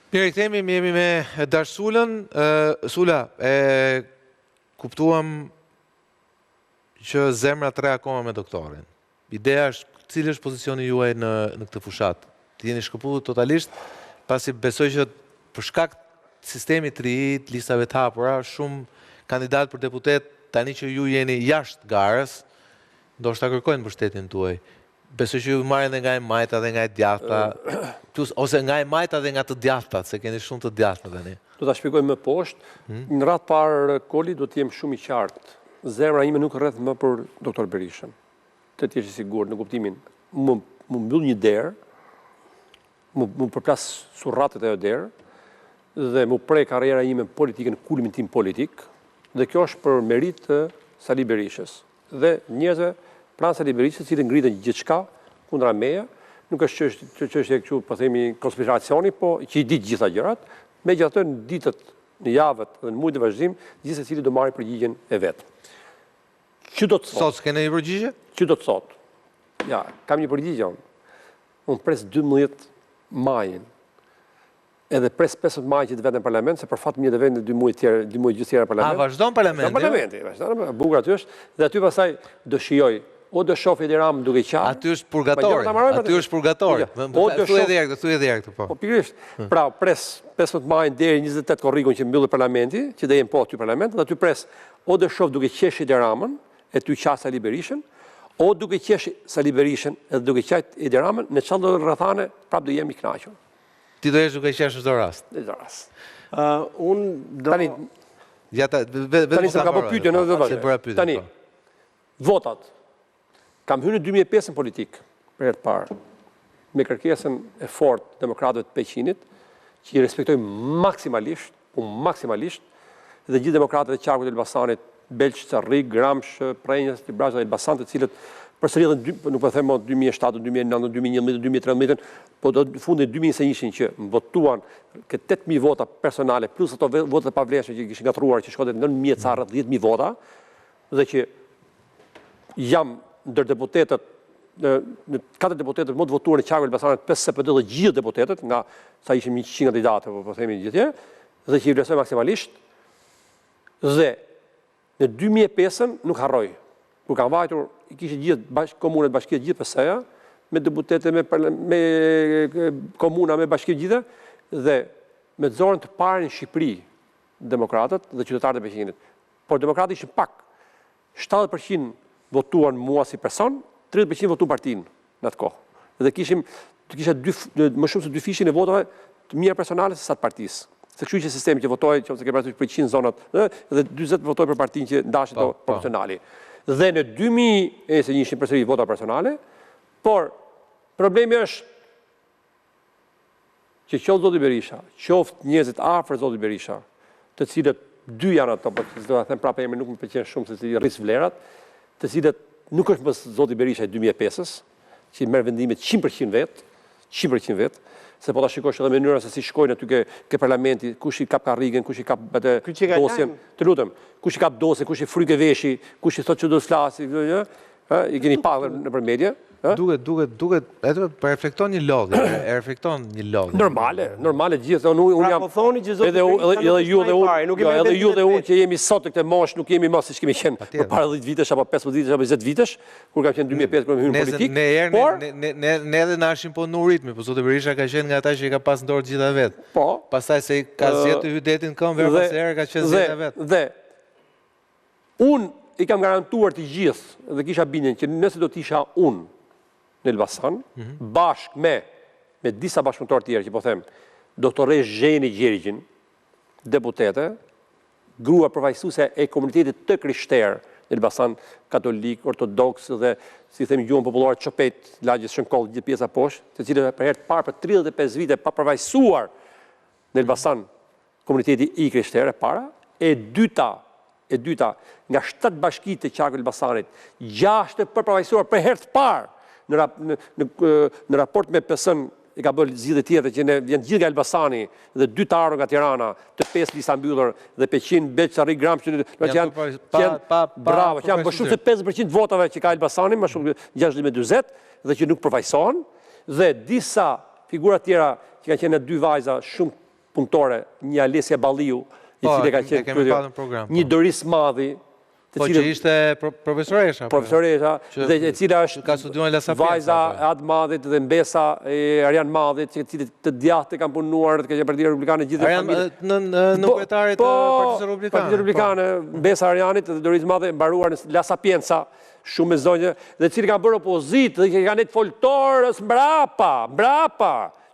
Mirë, jemi me Dash Sulën. Sula, kuptuam që zemra tre akoma me doktorin. Ideja është, cili është pozicioni juaj në këtë fushat? Të jeni shkëputur totalisht, pasi besoj që për shkak sistemit të ri, listave të hapura, shumë kandidat për deputet, tani që ju jeni jashtë garës, ndoshta kërkojnë mbështetjen tuaj. Besoj që ju marrin dhe nga e majta dhe nga e djathta, ose nga e majta dhe nga të djathtat, se keni shumë të djathta tani. Do ta shpjegoj më poshtë. Në radhë parë Koli do të jem shumë i qartë. Zemra ime nuk rreth më për doktor Berishën. Të jesh i sigurt në kuptimin, më mbyll një derë, më përplas surratet e derë dhe më prej karriera ime politike në kulmin tim politik, dhe kjo është për merit të Sali Berishës. Dhe njerëzve pranë Sali Berishës, cilë ngritën gjithçka kundra meje, nuk është çështje kështu, po themi, konspiracioni, po që i ditë gjitha gjërat, megjithatë në ditët, në javët dhe në muajt e vazhdim, gjithsecili do marrë përgjigjen e vet. Që do të thotë? Sot s'keni një përgjigje? Që do të thotë? Ja, kam një përgjigje unë. Unë pres 12 majin. Edhe pres 15 maj që të vetë në parlament, se për fatë mje të vetë në 2 muaj gjithë tjera në parlament. A, vazhdon parlamenti? Parlamenti, bukur aty është, dhe aty pasaj do shijoj, o do shof Edi Ramën duke qarë. Aty është purgatori, Thuaj edhe herë këtë, po. Po, pikërisht, pra, pres 15 maj deri 28 korrikun që mbyllë parlamenti, që dhe jem po aty parlament, dhe aty pres, o do shof duke qesh Edi Ramën, e ty qa Sali Berishën, o duke qesh Sali Berishën, edhe duke qajt Edi Ramën, në qallë do rrethane, prap do jem i kënaqur. Ti do jesh duke qesh në çdo rast? Në çdo rast. Unë do... Tani se ka po pyetje në dhe tani, votat. Kam hyrë në 2005 në politik, për herë të parë, me kërkesën e fortë demokratëve të Peqinit, që i respektoj maksimalisht, dhe gjithë demokratëve të qarkut e Elbasanit, Belç, Carrik, Gramsh, Prenjës, Tibrash dhe Elbasan, të cilët përsëritën, nuk po them 2007, 2009, 2011, 2013, po do fundi 2021 që më votuan këtë 8.000 vota personale, plus ato votat e pavlefshme që kishin ngatruar, që shkote 9.000 ca rreth 10.000 vota, dhe që jam ndër deputetët, në 4 deputetët më të votuar në qarku e Elbasanit, 5 SPD dhe gjithë deputetët, nga sa ishim 100 kandidatë, po themi gjithje, dhe që i vlerësoj maksimalisht, dhe në 2005 nuk harroj, kur kam vajtur, i kishë gjithë komunet bashkiet gjithë PS-ja, me deputete, me komuna, me bashkiet gjithë, dhe me zorën të parë në Shqipëri, demokratët dhe qytetarët e Peqinit. Por demokratët ishin pak. 70% votuan mua si person, 30% votuan partinë në atë kohë. Dhe kisha më shumë se 2 fishin e votave të mira personale se sa të partisë. Se kështu që sistemi që votoj, që ose ke parasysh për 100 zonat, dhe 20 votoj për partinë që ndashin të proporcionali. Dhe në 2000 se ishin përsëri vota personale, por problemi është që qoftë Zoti Berisha, qoftë njerëzit afër Zotit Berisha, të cilët 2 janë ato, po do ta them prapë emrin, nuk më pëlqen shumë se si rris vlerat, të cilët nuk është më Zoti Berisha i 2005-s, që merr vendimet 100% vet, se po ta shikosh edhe mënyrën se si shkojnë aty ke parlamenti, kush i kap karrigen, kush i kap dosjen, të lutem, kush i kap dosjen, kush i fryke veshi, kush i thotë që do të flasi, i keni parë nëpër media. Duket, edhe reflekton një lodhje, Normale gjithë, unë jam, edhe ju dhe unë që jemi sot të këtë mosh, nuk jemi mos si që kemi qenë për para 10 vitesh, apo 15 vitesh, apo 20 vitesh, kur kam qenë 2005, kur kam hyrë në politik. Ne edhe na ashim po në ritmi, po Zoti Berisha ka qenë nga ata që i ka pas në dorë gjitha vetë. Po. Pastaj se ka zgjetur hydetin këmbë, pas herë ka qenë zgjedhja vetë. Dhe unë i kam garantuar të gjithë dhe kisha bindjen që nëse do të isha unë në Elbasan, bashk me disa bashkëpunëtorë tjerë, që po them, doktore Zheni Gjergjin, deputete, grua përfaqësuese e komunitetit të krishterë në Elbasan, katolik, ortodoks dhe, si themi gjuhën popullore, çopet, lagjës Shënkoll, gjithë pjesa poshtë, të cilët për herë të parë për 35 vite pa përfaqësuar në Elbasan komuniteti i krishterë para, e dyta, nga 7 bashkitë të qarkut të Elbasanit, 6 për përfaqësuar për herë të parë në raport me PS-n, i ka bërë zgjidhje tjetër që vjen gjithë nga Elbasani dhe 2 të ardhur nga Tirana, të 5 lista mbyllur dhe Peqin, Belç, Carrik, Gramsh, që janë më shumë se 50% votave që ka Elbasani, më shumë 60-40, dhe që nuk përfaqësohen, dhe disa figura tjera që kanë qenë 2 vajza shumë punëtore, një Alesja Balliu, i cili ka qenë një Doris Madhi, po që ishte profesoresha. Profesoresha, dhe e cila është vajza Ad Madhit dhe Mbesa Arjan Madhit, që të djathtë kanë punuar, të ka qenë Partia Republikane gjithë dhe familje. Në kryetarit të Partisë Republikane. Partisë Republikane, Mbesa Arjanit dhe Doris Madhe mbaruar në La Sapienza, shumë me zonjë, dhe cilë kanë bërë opozitë, dhe kanë e të foltorës mbrapa,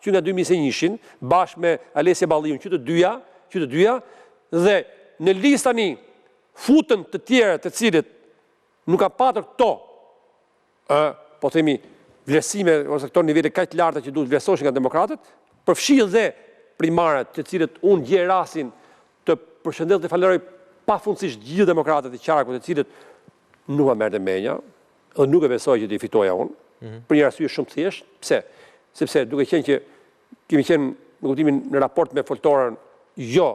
që nga 2021, bashkë me Alesja Balliu, që të dyja, dhe në listë tani, futën të tjere të cilët nuk ka patër këto, po themi, vlerësime ose këto nivele kaq larta që duhet vlerësoshin nga demokratët, përfshirë dhe primarët të cilët unë gjej rastin të përshëndet dhe falenderoj pafundësisht gjithë demokratët e qarkut të cilët nuk ma merrte menja dhe nuk e besoj që t'i fitoja unë, për një arsye shumë thjesht. Pse? Sepse duke qenë që kemi qenë në kuptimin në raport me foltorën jo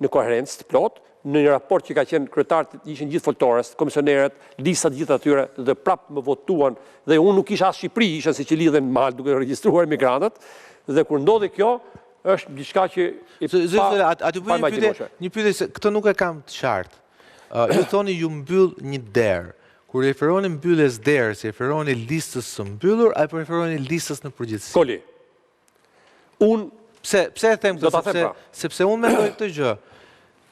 në koherencë të plot, në një raport që ka qenë kryetarët ishin gjithë foltorës, komisionerët, listat gjithë atyre dhe prapë më votuan dhe unë nuk isha as Shqipëri, isha si që lidhen mal duke regjistruar migrantët dhe kur ndodhi kjo, është diçka që aty bëj një pyetje se këtë nuk e kam të qartë. Ju thoni ju mbyll një derë. Kur referoni mbylljes derës, referoni listës së mbyllur apo referoni listës në përgjithësi? Koli. Unë pse e them këtë? Sepse unë mendoj këtë gjë.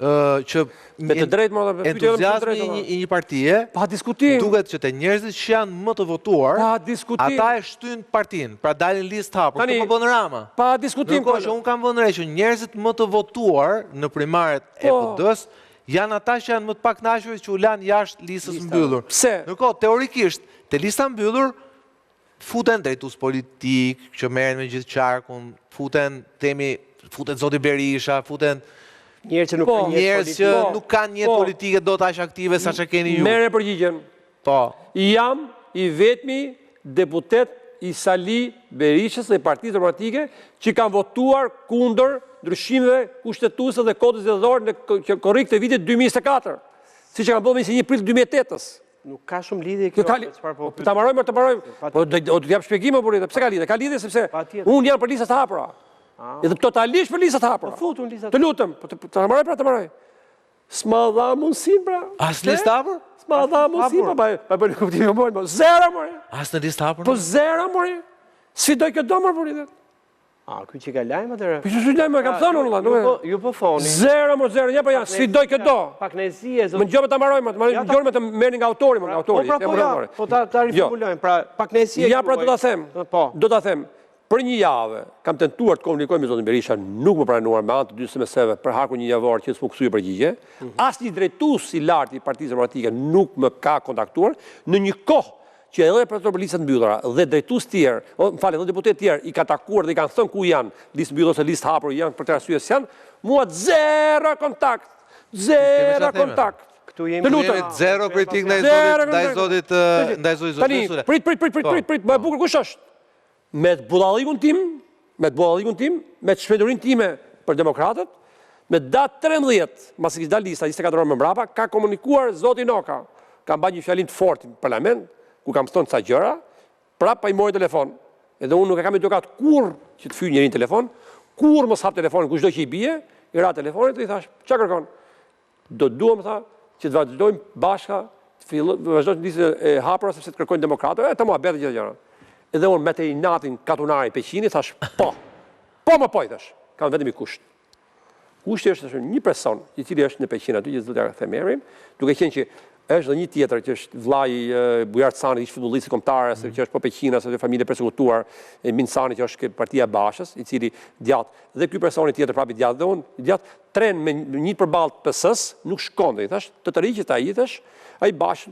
Që entuziasmi i një partije duket që të njerëzit që janë më të votuar ata e shtyjnë partinë, pra dalin listë hapur, këtë më bënë Rama. Pa diskutim. Ndërkohë që unë kam vënë re që njerëzit më të votuar në primaret e PD-s janë ata që janë më të pakënaqur që u lanë jashtë listës mbyllur. Pse? Ndërkohë teorikisht te lista mbyllur futen drejtues politik që merren me gjithë qarkun, futen zoti Berisha, futen njerëz që nuk kanë jetë politike do të aq aktive sa që keni ju. Merë përgjigjen. Jam i vetmi deputet i Sali Berishës dhe Partisë Demokratike që kanë votuar kundër ndryshimeve kushtetuese dhe kodit zgjedhor në korrik të vitit 2024, siç e kanë bërë me 21 prill 2008-s. Nuk ka shumë lidhje kjo. Ta mbarojmë, Po do t'jap shpjegime por pse ka lidhje? Ka lidhje sepse unë jam për listat e hapura. Edhe totalisht për listat hapura. Të lutem, të marrë pra të marrë. S'ma dha mundësin pra. As listë hapur? S'ma dha mundësin, pa për në kuptimi më bojnë, zera mërë. As në listë hapur? Po zera mërë. Sfidoj këtë do mërë për një. Kuj që ka lajmë atërë? Për që lajmë, kam thënë unë. Ju po thoni. Zera mërë, zera, një për janë, sfidoj këtë do. Paknezie, Më gjome të marrojmë, më gjome të merni nga autori, Po ta riformulojmë, pra paknezie. Ja pra do të them. Për një javë, kam tentuar të komunikoj me zotin Berisha, nuk më pranuar me anë të dy SMS-eve për haku një javor që s'mu kësuje përgjigje. As një drejtues i lartë i Partisë Demokratike nuk më ka kontaktuar në një kohë që edhe për listat mbyllura dhe drejtues tjerë, dhe deputet tjerë i ka takuar dhe i kanë thënë ku janë listë mbyllur ose listë hapur janë për të arsye se janë, mua zero kontakt. Këtu jemi zero kritik ndaj zotit Tani, prit, më e bukur kush është? Me të budallikun tim, me të shpendurin time për demokratët, me datë 13, masë kishtë dalë lista, 24 orë më mbrapa, ka komunikuar zoti Noka. Ka mba një fjalin të fortë në parlament, ku kam thonë ca gjëra, prap pa i mori telefon. Edhe unë nuk e kam edukat kur që të fyj njërin telefon, kur mos hap telefonin, kushdo që i bie, i ra telefonit dhe i thash, qa kërkon? Do duam, tha, që të vazhdojmë bashka, vazhdojmë listë e hapura, sepse të kërkojnë demokratët, të mua bete gjithë gjëra. Edhe unë me të i natin katunari Peqini, thash, po më po i thash, kam vetëm i kusht. Kushti është një person, i cili është në Peqin aty, që zdo të themerim, duke qenë që është dhe një tjetër, që është vllai Bujar Cani, ishtë futbollisti kombëtar, që është po Peqina, se familje persekutuar, Minsani, që është partia Bashës, i cili djatë, dhe ky personi tjetër prapi djatë, dhe unë djatë tren me një përballë PS-s, nuk shkonde, i thash, të riqet ai, thash, ai Bashën,